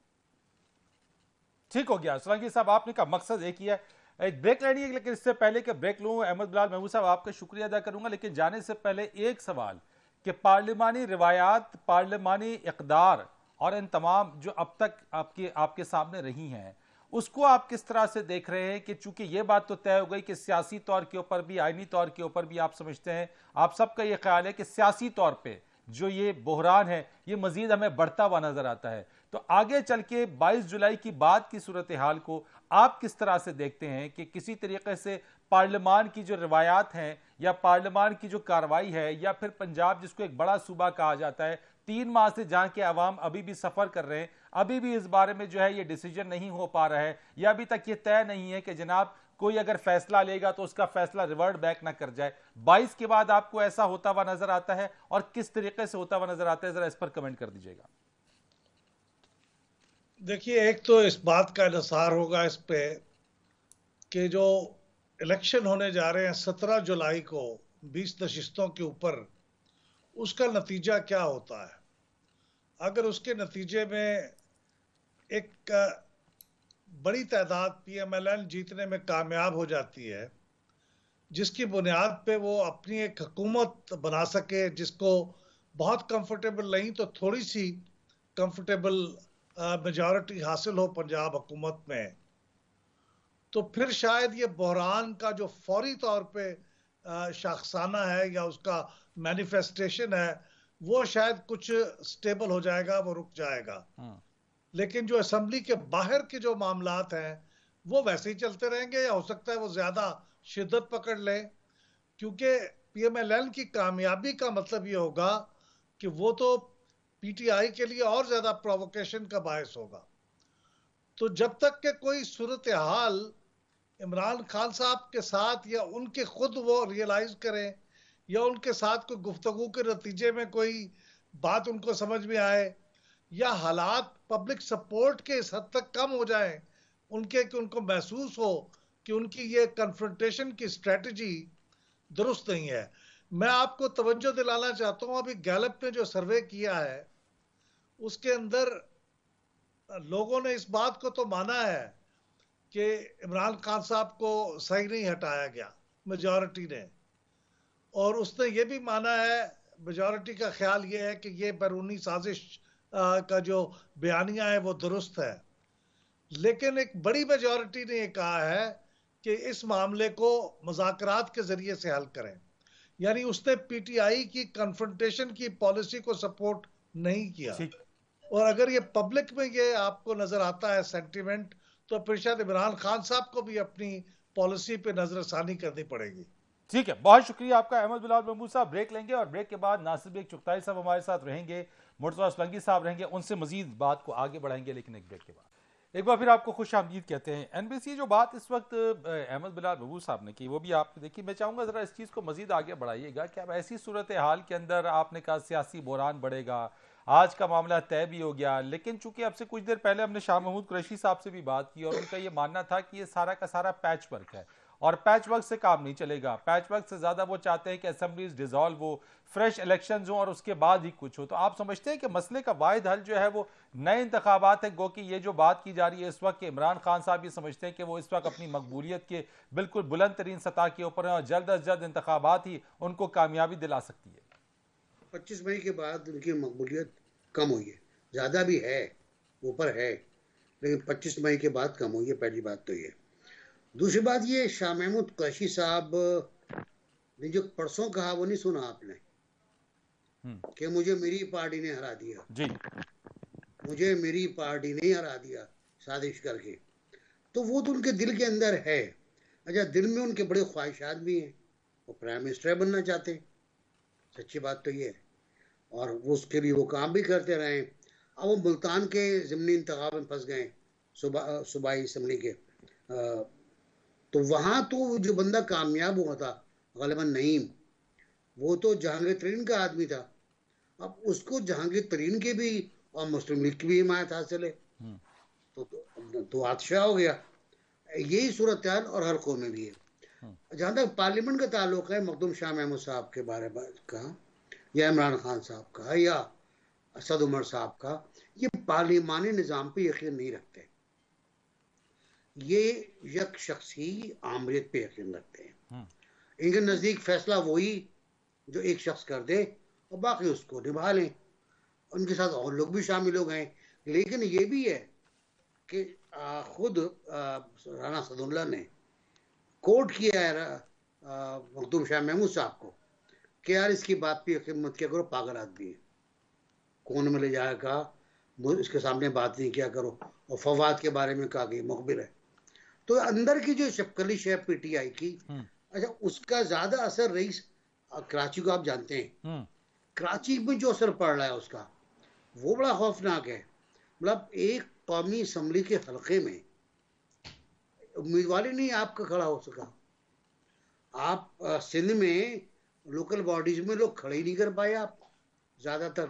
ठीक हो गया सोलंकी साहब, आपने कहा मकसद एक ही है। एक ब्रेक लेनी है, लेकिन इससे पहले कि ब्रेक लूं, अहमद बिलाल महमूद साहब आपका शुक्रिया अदा करूंगा, लेकिन जाने से पहले एक सवाल कि पार्लिमानी रिवायात, पार्लिमानी इक़दार और इन तमाम जो अब तक आपके सामने रही हैं, उसको आप किस तरह से देख रहे हैं? कि चूंकि ये बात तो तय हो गई कि सियासी तौर के ऊपर भी, आईनी तौर के ऊपर भी आप समझते हैं, आप सबका ये ख्याल है कि सियासी तौर पे जो ये बहरान है ये मजीद हमें बढ़ता हुआ नजर आता है, तो आगे चल के 22 जुलाई की बाद की सूरत हाल को आप किस तरह से देखते हैं कि किसी तरीके से पार्लिमान की जो रिवायात हैं या पार्लिमान की जो कार्रवाई है, या फिर पंजाब जिसको एक बड़ा सूबा कहा जाता है, 3 माह से जहां के अवाम अभी भी सफर कर रहे हैं, अभी भी इस बारे में जो है ये डिसीजन नहीं हो पा रहा है, या अभी तक ये तय नहीं है कि जनाब कोई अगर फैसला लेगा तो उसका फैसला रिवर्ट बैक ना कर जाए। 22 के बाद आपको ऐसा होता हुआ नजर आता है, और किस तरीके से होता हुआ नजर आता है, जरा इस पर कमेंट कर दीजिएगा। देखिए, एक तो इस बात का इंतजार होगा इस पे कि जो इलेक्शन होने जा रहे हैं 17 जुलाई को 20 नशिस्तों के ऊपर, उसका नतीजा क्या होता है। अगर उसके नतीजे में एक बड़ी तादाद पीएमएलएन जीतने में कामयाब हो जाती है, जिसकी बुनियाद पे वो अपनी एक हुकूमत बना सके, जिसको बहुत कंफर्टेबल नहीं तो थोड़ी सी कंफर्टेबल मेजॉरिटी हासिल हो पंजाब हुकूमत में, तो फिर शायद ये बहरान का जो फौरी तौर पे शाखसाना है या उसका मैनिफेस्टेशन है, वो शायद कुछ स्टेबल हो जाएगा, वो रुक जाएगा। लेकिन जो असेंबली के बाहर के जो मामलात हैं वो वैसे ही चलते रहेंगे, या हो सकता है वो ज्यादा शिद्दत पकड़ ले, क्योंकि पीएमएलएन की कामयाबी का मतलब ये होगा कि वो तो पीटीआई के लिए और ज्यादा प्रोवोकेशन का बायस होगा। तो जब तक के कोई सूरत हाल इमरान खान साहब के साथ या उनके खुद वो रियलाइज करें, या उनके साथ कोई गुफ्तगू के नतीजे में कोई बात उनको समझ में आए, या हालात पब्लिक सपोर्ट के इस हद तक कम हो जाएं उनके कि उनको महसूस हो कि उनकी ये कन्फ्रंटेशन की स्ट्रेटजी दुरुस्त नहीं है। मैं आपको तवज्जो दिलाना चाहता हूं, अभी गैलप ने जो सर्वे किया है उसके अंदर लोगों ने इस बात को तो माना है कि इमरान खान साहब को सही नहीं हटाया गया मेजॉरिटी ने, और उसने ये भी माना है, मेजॉरिटी का ख्याल ये है कि ये बैरूनी साजिश का जो बयानिया है वो दुरुस्त है। लेकिन एक बड़ी मेजॉरिटी ने ये कहा है कि इस मामले को मुज़ाकरात के जरिए से हल करें, यानी उसने पीटीआई की कन्फ्रंटेशन की पॉलिसी को सपोर्ट नहीं किया। और अगर ये पब्लिक में ये आपको नजर आता है सेंटिमेंट, तो फिर शायद इमरान खान साहब को भी अपनी पॉलिसी पे नजरसानी करनी पड़ेगी। ठीक है, बहुत शुक्रिया आपका अहमद बिलाल महमूद साहब। ब्रेक लेंगे और ब्रेक के बाद नासिर बेग चुगताई साहब हमारे साथ रहेंगे, मुर्तज़ा असलंगी साहब रहेंगे, उनसे मजीद बात को आगे बढ़ाएंगे, लेकिन एक ब्रेक के बाद। एक बार फिर आपको खुश आमदीद कहते हैं। एनबीसी जो बात इस वक्त अहमद बिलाल महमूद साहब ने की वो भी आपने देखी। मैं चाहूँगा ज़रा इस चीज़ को मजीद आगे बढ़ाइएगा कि अब ऐसी सूरत हाल के अंदर आपने कहा सियासी बहरान बढ़ेगा, आज का मामला तय भी हो गया, लेकिन चूंकि अब से कुछ देर पहले हमने शाह महमूद कुरैशी साहब से भी बात की और उनका ये मानना था कि ये सारा का सारा पैच वर्क है और पैच वर्क से काम नहीं चलेगा। पैच वर्क से ज़्यादा वो चाहते हैं कि असेंबलीज डिसॉल्व हो, फ्रेश इलेक्शंस हो और उसके बाद ही कुछ हो। तो आप समझते हैं कि मसले का वाहिद हल जो है वो नए इंतखाबात है? गो कि ये जो बात की जा रही है इस वक्त, इमरान खान साहब ये समझते हैं कि वो इस वक्त अपनी मकबूलियत के बिल्कुल बुलंद तरीन सतह के ऊपर हैं और जल्द अज जल्द इंतखाबात ही उनको कामयाबी दिला सकती है। 25 मई के बाद उनकी मकबूलियत कम हुई है, ज़्यादा भी है, ऊपर है, लेकिन 25 मई के बाद कम हुई है, पहली बात तो ये। दूसरी बात ये, शाह महमूद कुरैशी साहब ने जो परसों कहा वो नहीं सुना आपने कि मुझे मेरी पार्टी ने हरा दिया जी, मुझे मेरी पार्टी ने हरा दिया साजिश करके। तो वो तो उनके दिल के अंदर है। अच्छा, दिल में उनके बड़े ख्वाहिशात भी हैं, वो प्राइम मिनिस्टर बनना चाहते हैं, सच्ची बात तो ये है, और वो उसके लिए वो काम भी करते रहे। अब वो मुल्तान के ज़िमनी इंतखाब में फंस गए, सूबाई असम्बली के, तो वहाँ तो जो बंदा कामयाब हुआ था गलबन नईम, वो तो जहांगीर तरीन का आदमी था। अब उसको जहांगीर तरीन के भी और मुस्लिम लीग की भी हिमायत हासिल है, तो हादसा हो गया। यही सूरत हाल और हर कौम में भी है। जहाँ तक पार्लियामेंट का ताल्लुक है, मखदूम शाह महमूद साहब के बारे में का या इमरान खान साहब का या असद उमर साहब का, ये पार्लिमानी निज़ाम पे यकीन नहीं रखते, ये एक शख्सी आमरीत पे यकीन रखते हैं। इनके नज़दीक फैसला वही जो एक शख्स कर दे और बाकी उसको निभा लें। उनके साथ और लोग भी शामिल हो गए, लेकिन ये भी है कि खुद राना सदुल्ला ने कोर्ट किया है मखदूम शाह महमूद साहब को कि यार इसकी बात पे यकीन मत किया करो, पागल आदमी है, कौन में ले जाएगा, इसके सामने बात नहीं किया करो। और फवाद के बारे में कहा कि मुखबिर है। तो अंदर की जो शपकलिश है पीटीआई की, अच्छा उसका ज्यादा असर रईस कराची को आप जानते हैं, कराची में जो असर पड़ रहा है उसका, वो बड़ा खौफनाक है। मतलब एक कौमी असम्बली के हलके में उम्मीदवार ही नहीं आपका खड़ा हो सका। आप सिंध में लोकल बॉडीज में लोग खड़े ही नहीं कर पाए। आप ज्यादातर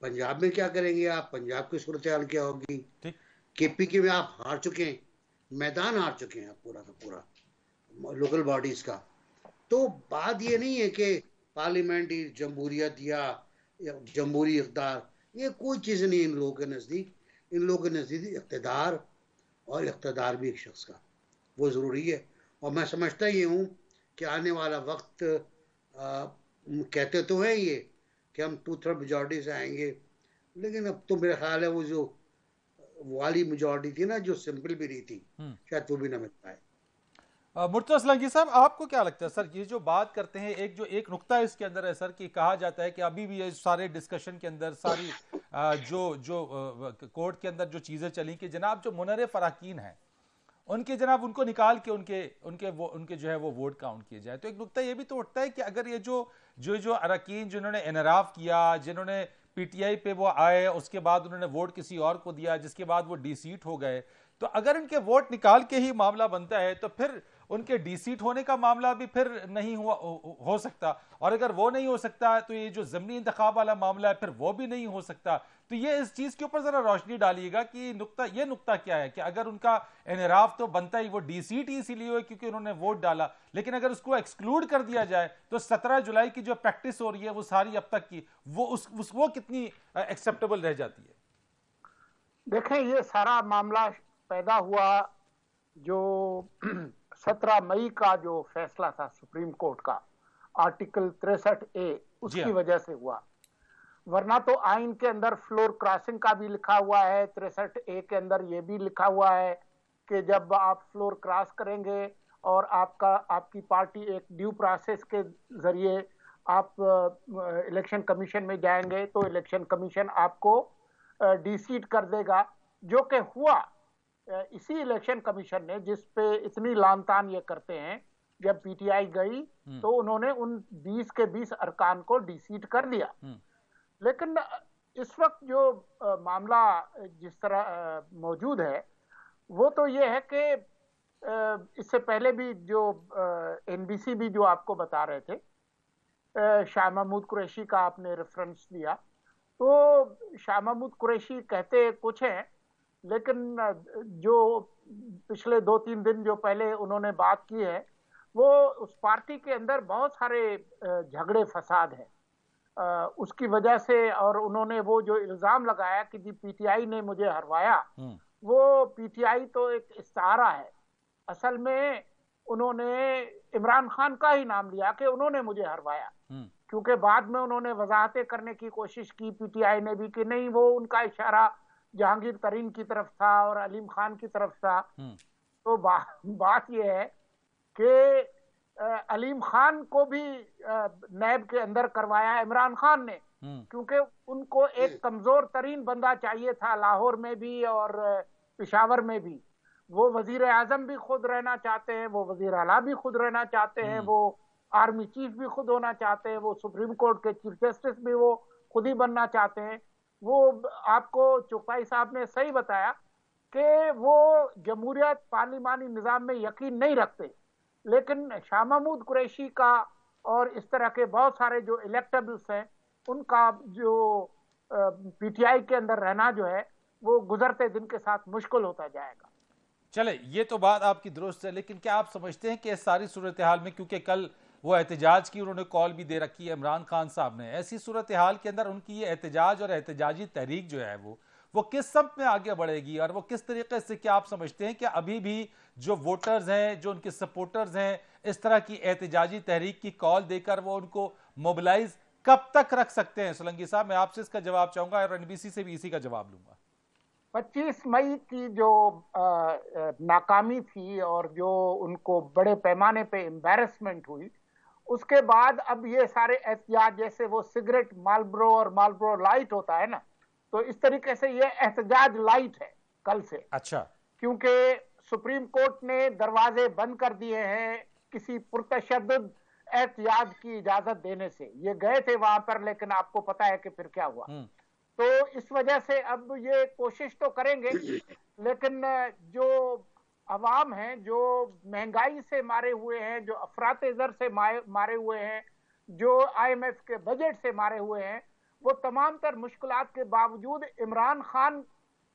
पंजाब में क्या करेंगे आप? पंजाब की सूरत हाल क्या होगी? ठीक। केपी में आप हार चुके हैं, मैदान हार चुके हैं आप पूरा का पूरा लोकल बॉडीज का। तो बात ये नहीं है कि पार्लियामेंट्री जमहूरियत या जमहूरी इक़्तिदार, ये कोई चीज़ नहीं है इन लोगों के नज़दीक। इन लोगों के नज़दीक इक़्तिदार, और इक़्तिदार भी एक शख्स का, वो ज़रूरी है। और मैं समझता ही हूँ कि आने वाला वक्त, कहते तो हैं ये कि हम 2/3 मेजॉरिटी से आएंगे, लेकिन अब तो मेरा ख्याल है वो जो वाली मेजॉरिटी थी ना, जो सिंपल भी नहीं थी, शायद वो भी ना मिल पाए। मुर्तज़ा असलंगी साहब, आपको क्या लगता है सर, ये जो बात करते हैं, एक नुक्ता इसके अंदर है सर कि कहा जाता है कि अभी भी ये सारे डिस्कशन के अंदर सारी जो कोर्ट के अंदर जो चीज़ें चली कि जनाब जो मुनर्रिफ अरकान हैं उनके जनाब उनको निकाल के उनके जो है वो वोट काउंट किए जाए। तो एक नुक्ता ये भी तो उठता है कि अगर ये जो अरकान जिन्होंने इनराफ किया, जिन्होंने पीटीआई पे वो आए, उसके बाद उन्होंने वोट किसी और को दिया, जिसके बाद वो डी-सीट हो गए, तो अगर इनके वोट निकाल के ही मामला बनता है तो फिर उनके डी-सीट होने का मामला भी फिर नहीं हो सकता, और अगर वो नहीं हो सकता तो ये जो ज़मीनी इंतखाब वाला मामला है फिर वो भी नहीं हो सकता। तो ये इस चीज़ के ऊपर ज़रा रोशनी डालिएगा कि ये नुक्ता क्या है कि अगर उनका इनराफ तो बनता ही, वो डी-सीट ही इसीलिए हुई क्योंकि उन्होंने वोट डाला, लेकिन अगर उसको एक्सक्लूड कर दिया जाए तो 17 जुलाई की जो प्रैक्टिस हो रही है वो सारी अब तक की वो कितनी एक्सेप्टेबल रह जाती है? देखें, ये सारा मामला पैदा हुआ जो 17 मई का जो फैसला था सुप्रीम कोर्ट का, आर्टिकल 63A, उसकी वजह से हुआ। वरना तो आइन के अंदर फ्लोर क्रॉसिंग का भी लिखा हुआ है, 63A के अंदर ये भी लिखा हुआ है कि जब आप फ्लोर क्रॉस करेंगे और आपकी पार्टी एक ड्यू प्रोसेस के जरिए आप इलेक्शन कमीशन में जाएंगे तो इलेक्शन कमीशन आपको डी-सीट कर देगा, जो कि हुआ। इसी इलेक्शन कमीशन ने, जिस पे इतनी लानतान ये करते हैं, जब पीटीआई गई तो उन्होंने उन 20 के 20 अरकान को डी-सीट कर दिया। लेकिन इस वक्त जो मामला जिस तरह मौजूद है वो तो ये है कि इससे पहले भी जो एनबीसी भी जो आपको बता रहे थे, शाह महमूद कुरैशी का आपने रेफरेंस दिया, तो शाह महमूद कुरैशी कहते कुछ हैं, लेकिन जो पिछले 2-3 दिन जो पहले उन्होंने बात की है, वो उस पार्टी के अंदर बहुत सारे झगड़े फसाद हैं, उसकी वजह से। और उन्होंने वो जो इल्जाम लगाया कि जी पीटीआई ने मुझे हरवाया, वो पीटीआई तो एक इस्तारा है। असल में उन्होंने इमरान खान का ही नाम लिया कि उन्होंने मुझे हरवाया, क्योंकि बाद में उन्होंने वजाहतें करने की कोशिश की पीटीआई ने भी कि नहीं, वो उनका इशारा जहांगीर तरीन की तरफ था और अलीम खान की तरफ था। तो बात यह है कि अलीम खान को भी नैब के अंदर करवाया इमरान खान ने, क्योंकि उनको एक कमजोर तरीन बंदा चाहिए था लाहौर में भी और पेशावर में भी। वो वजीर आजम भी खुद रहना चाहते हैं, वो वजीर आला भी खुद रहना चाहते हैं, वो आर्मी चीफ भी खुद होना चाहते हैं, वो सुप्रीम कोर्ट के चीफ जस्टिस भी वो खुद ही बनना चाहते हैं। वो आपको चौपाई साहब ने सही बताया कि वो जमहूरियत पार्लिमानी निज़ाम में यकीन नहीं रखते, लेकिन शाह महमूद कुरैशी का और इस तरह के बहुत सारे जो इलेक्टेबल्स हैं, उनका जो पीटीआई के अंदर रहना जो है वो गुजरते दिन के साथ मुश्किल होता जाएगा। चले, ये तो बात आपकी दुरुस्त है, लेकिन क्या आप समझते हैं कि इस सारी सूरत हाल में, क्योंकि कल वो एहतजाज की उन्होंने कॉल भी दे रखी है इमरान खान साहब ने, ऐसी सूरत हाल के अंदर उनकी ये एहतजाज और एहतजाजी तहरीक जो है वो किस सब में आगे बढ़ेगी और वो किस तरीके से, क्या आप समझते हैं कि अभी भी जो वोटर्स हैं, जो उनके सपोर्टर्स हैं, इस तरह की एहतजाजी तहरीक की कॉल देकर वो उनको मोबिलाइज कब तक रख सकते हैं? सोलंकी साहब, मैं आपसे इसका जवाब चाहूंगा और एनबीसी से भी इसी का जवाब लूंगा। 25 मई की जो नाकामी थी और जो उनको बड़े पैमाने पे एम्बैरेसमेंट हुई, उसके बाद अब ये सारे एहतजाज, जैसे वो सिगरेट मालब्रो और मालब्रो लाइट होता है ना, तो इस तरीके से ये एहतजाज लाइट है कल से। अच्छा, क्योंकि सुप्रीम कोर्ट ने दरवाजे बंद कर दिए हैं किसी पुरतशद्दुद एहतजाज की इजाजत देने से। ये गए थे वहां पर, लेकिन आपको पता है कि फिर क्या हुआ। तो इस वजह से अब ये कोशिश तो करेंगे, लेकिन जो अवाम है, जो महंगाई से मारे हुए हैं, जो अफरात-ए-ज़र से मारे हुए हैं, जो आईएमएफ के बजट से मारे हुए हैं, वो तमाम तर मुश्किलात के बावजूद इमरान खान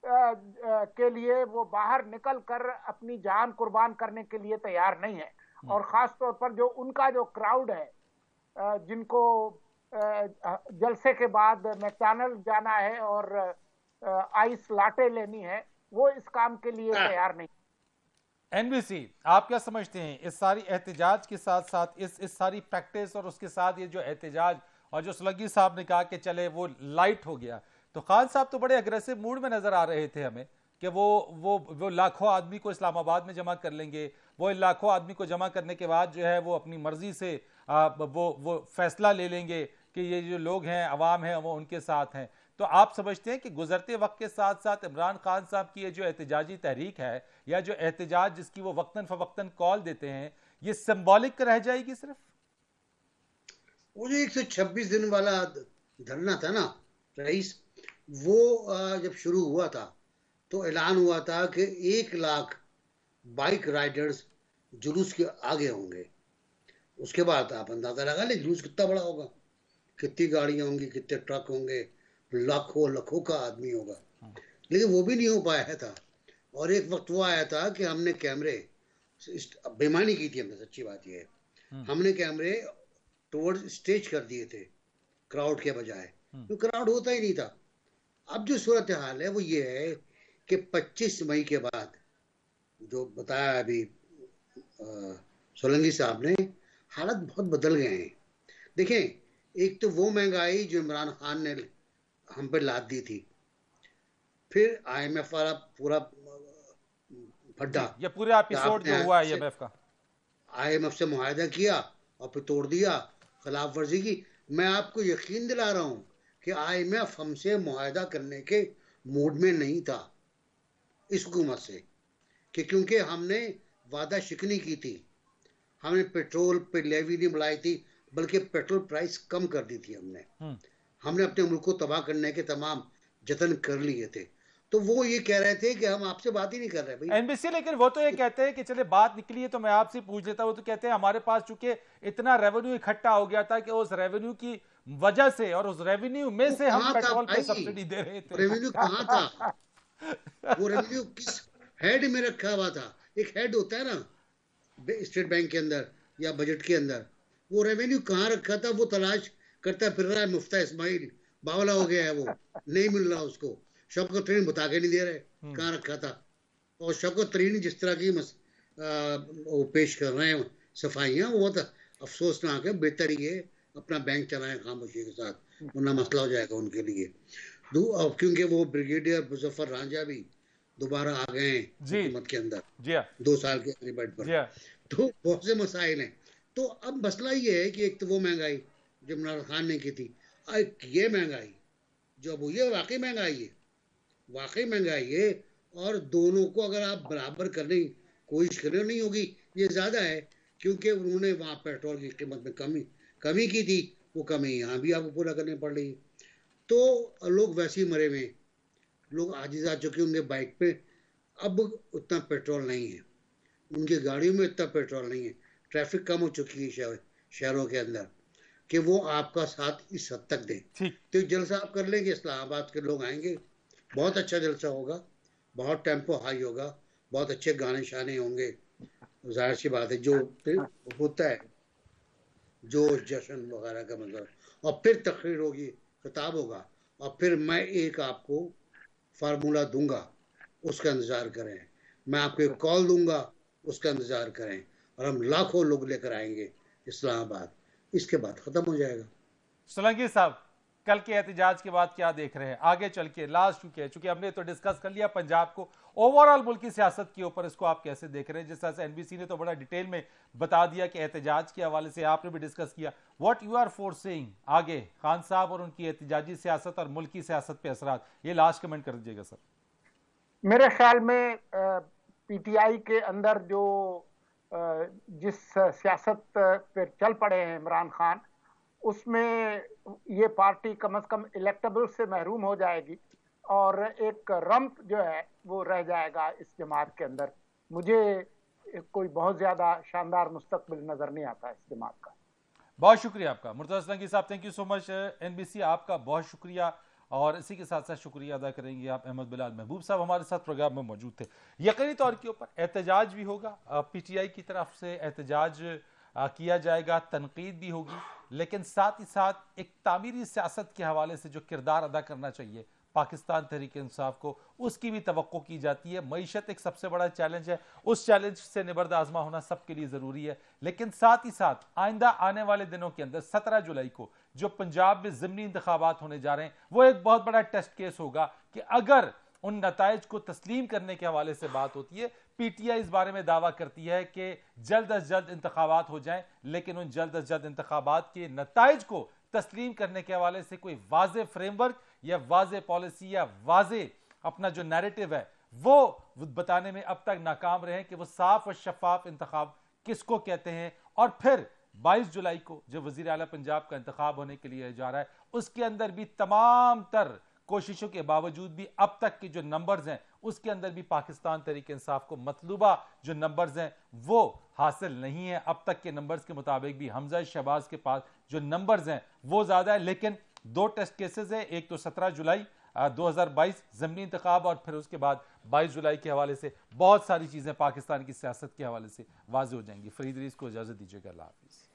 के लिए वो बाहर निकल कर अपनी जान कुर्बान करने के लिए तैयार नहीं है। और खास तौर पर जो उनका जो क्राउड है, जिनको जलसे के बाद मैकडॉनल्ड जाना है और आइस लाटे लेनी है, वो इस काम के लिए तैयार नहीं। एनबीसी, आप क्या समझते हैं इस सारी एहतजाज के साथ साथ इस सारी प्रैक्टिस और उसके साथ ये जो एहतजाज और जो सुलगी साहब ने कहा कि चले वो लाइट हो गया, तो खान साहब तो बड़े अग्रेसिव मूड में नजर आ रहे थे हमें कि वो लाखों आदमी को इस्लामाबाद में जमा कर लेंगे, वो लाखों आदमी को जमा करने के बाद जो है वो अपनी मर्जी से वो फैसला ले लेंगे कि ये जो लोग हैं, अवाम है, वो उनके साथ हैं। तो आप समझते हैं कि गुजरते वक्त के साथ साथ इमरान खान साहब की ये जो एहतजाजी तहरीक है या जो एहतजाज जिसकी वो वक्तन फवक्तन कॉल देते हैं, ये सिंबॉलिक रह जाएगी सिर्फ? वो जो 126 दिन वाला धरना था ना रईस, वो जब शुरू हुआ था तो ऐलान हुआ था कि 1 लाख बाइक राइडर्स जुलूस के आगे होंगे। उसके बाद आप अंदाजा लगा ले जुलूस कितना बड़ा होगा, कितनी गाड़ियां होंगी, कितने ट्रक होंगे, लाखों लाखों का आदमी होगा। लेकिन वो भी नहीं हो पाया था। और एक वक्त वो आया था कि हमने कैमरे, बेईमानी की थी हमने, सच्ची बात ये है, हमने कैमरे टुवर्ड स्टेज कर दिए थे क्राउड के बजाय, तो क्राउड होता ही नहीं था। अब जो सूरत हाल है वो ये है कि 25 मई के बाद जो बताया अभी सोलंकी साहब ने, हालत बहुत बदल गए हैं। देखें, एक तो वो महंगाई जो इमरान खान ने हम पे लाद दी थी, फिर आईएमएफ वाला पूरा फड्डा, ये पूरा एपिसोड जो हुआ आईएमएफ का, आईएमएफ से मुआहदा किया और फिर तोड़ दिया, खिलाफ वर्जी की। मैं आपको यकीन दिला रहा हूं कि आईएमएफ हमसे मुआहदा करने के मूड में नहीं था इस हुकूमत से, कि क्योंकि हमने वादा शिकनी की थी, हमने पेट्रोल पे लेवी नहीं बढ़ाई थी, बल्कि पेट्रोल प्राइस कम कर दी थी हमने अपने मुल्क को तबाह करने के तमाम जतन कर लिए थे। तो वो ये कह रहे थे कि हम आपसे बात ही नहीं कर रहे भाई एनबीसी, लेकिन वो तो ये कहते हैं कि चले बात निकली है तो मैं आपसे पूछ लेता हूं। वो तो कहते हैं हमारे पास चूंकि इतना रेवेन्यू इकट्ठा हो गया था कि उस रेवेन्यू की वजह से और उस रेवेन्यू में से हम पेट्रोल पे सब्सिडी दे रहे थे। रेवेन्यू कहाँ था? वो रेवेन्यू किस हेड में रखा हुआ था? एक हेड होता है ना स्टेट बैंक के अंदर या बजट के अंदर, वो रेवेन्यू कहाँ रखा था? वो तलाश करता फिर रहा है मुफ्ता इस्माइल, बावला हो गया है, वो नहीं मिल रहा उसको। शौकत तरीन बता के नहीं दे रहे कहाँ रखा था। और शौकत तरीन जिस तरह की वो पेश कर रहे हैं सफाइयाँ, वो बहुत अफसोसनाक है। बेहतर ये अपना बैंक चलाएं खामोशी के साथ, वरना मसला हो जाएगा उनके लिए। क्योंकि वो ब्रिगेडियर मुजफ्फर रांझा भी दोबारा आ गए हैं हुकूमत के अंदर 2 साल के रिबेट पर, तो बहुत से मसाइल हैं। तो अब मसला ये है कि एक तो वो महंगाई जो इमरान खान ने की थी, ये महंगाई जो अब ये वाकई महंगाई है, वाकई महंगाई है। और दोनों को अगर आप बराबर करने की कोशिश करें, नहीं होगी, ये ज़्यादा है, क्योंकि उन्होंने वहाँ पेट्रोल की कीमत में कमी की थी, वो कमी यहाँ भी आपको पूरा करनी पड़ रही है। तो लोग वैसे ही मरे हुए, लोग आजिज़ आ चुके, उनके बाइक पे अब उतना पेट्रोल नहीं है, उनकी गाड़ियों में इतना पेट्रोल नहीं है, ट्रैफिक कम हो चुकी है शहरों के अंदर कि वो आपका साथ इस हद तक दें। तो जलसा आप कर लेंगे, इस्लामाबाद के लोग आएंगे, बहुत अच्छा जलसा होगा, बहुत टेम्पो हाई होगा, बहुत अच्छे गाने शाने होंगे, जाहिर सी बात है, जो होता है जो जश्न वगैरह का मतलब, और फिर तकरीर होगी, खिताब होगा, और फिर मैं एक आपको फार्मूला दूंगा, उसका इंतजार करें, मैं आपको एक कॉल दूंगा, उसका इंतजार करें, और हम लाखों लोग लेकर आएंगे इस्लामाबाद, इसके बाद खत्म हो जाएगा। सोलंकी साहब, कल के एहतजाज के बाद क्या देख रहे हैं आगे चल के? लास्ट चूंकि हमने तो डिस्कस कर लिया पंजाब को, ओवरऑल मुल्क की सियासत के ऊपर इसको आप कैसे देख रहे हैं? जिस तरह से एनबीसी ने तो बड़ा डिटेल में बता दिया कि एहतजाज के हवाले से आपने भी डिस्कस किया, व्हाट यू आर फोरसेइंग आगे खान साहब और उनकी एहतजाजी सियासत और मुल्क की सियासत पे असरात, ये लास्ट कमेंट कर दीजिएगा सर। मेरे ख्याल में पीटीआई के अंदर जो जिस सियासत पर चल पड़े हैं इमरान खान, उसमें ये पार्टी कम से कम इलेक्टेबल से महरूम हो जाएगी और एक रंप जो है वो रह जाएगा इस जमात के अंदर। मुझे कोई बहुत ज्यादा शानदार मुस्तकबिल नजर नहीं आता इस जमात का। बहुत शुक्रिया आपका मुर्तज़ा असलंकी साहब, thank you so much. NBC आपका बहुत शुक्रिया। और इसी के साथ साथ शुक्रिया अदा करेंगे आप अहमद बिलाल महबूब साहब, हमारे साथ प्रोग्राम में मौजूद थे। यकीनी तौर के ऊपर एहतजाज भी होगा, पीटीआई की तरफ से एहतजाज किया जाएगा, तनकीद भी होगी, लेकिन साथ ही साथ एक तामीरी सियासत के हवाले से जो किरदार अदा करना चाहिए पाकिस्तान तहरीक इंसाफ को, उसकी भी तवक्को की जाती है। मईशत एक सबसे बड़ा चैलेंज है, उस चैलेंज से निबर्द आजमा होना सबके लिए ज़रूरी है। लेकिन साथ ही साथ आइंदा आने वाले दिनों के अंदर 17 जुलाई को जो पंजाब में ज़िमनी इंतखाबात होने जा रहे हैं, वो एक बहुत बड़ा टेस्ट केस होगा कि अगर उन नताइज को तस्लीम करने के हवाले से बात होती है। पीटीआई इस बारे में दावा करती है कि जल्द अज जल्द इंतखाबात हो जाएं, लेकिन उन जल्द अज जल्द इंतखाबात के नताइज को तस्लीम करने के हवाले से कोई वाज़े फ्रेमवर्क या वाज़े पॉलिसी या वाज़े अपना जो नैरेटिव है वो बताने में अब तक नाकाम रहे कि वो साफ और शफाफ इंतखाब किसको कहते हैं। और फिर 22 जुलाई को जो वज़ीर आला पंजाब का इंतखाब होने के लिए जा रहा है, उसके अंदर भी तमाम तर कोशिशों के बावजूद भी अब तक के जो नंबर्स हैं उसके अंदर भी पाकिस्तान तहरीक इंसाफ को मतलूबा जो नंबर्स हैं वो हासिल नहीं है। अब तक के नंबर्स के मुताबिक भी हमजा शहबाज के पास जो नंबर्स हैं वो ज्यादा है, लेकिन दो टेस्ट केसेस हैं, एक तो 17 जुलाई 2022 ज़मीनी इंतखाब और फिर उसके बाद 22 जुलाई के हवाले से बहुत सारी चीजें पाकिस्तान की सियासत के हवाले से वाज़ेह हो जाएंगी। फरीद रीस को इजाजत दीजिएगा, अल्लाह हाफिज़।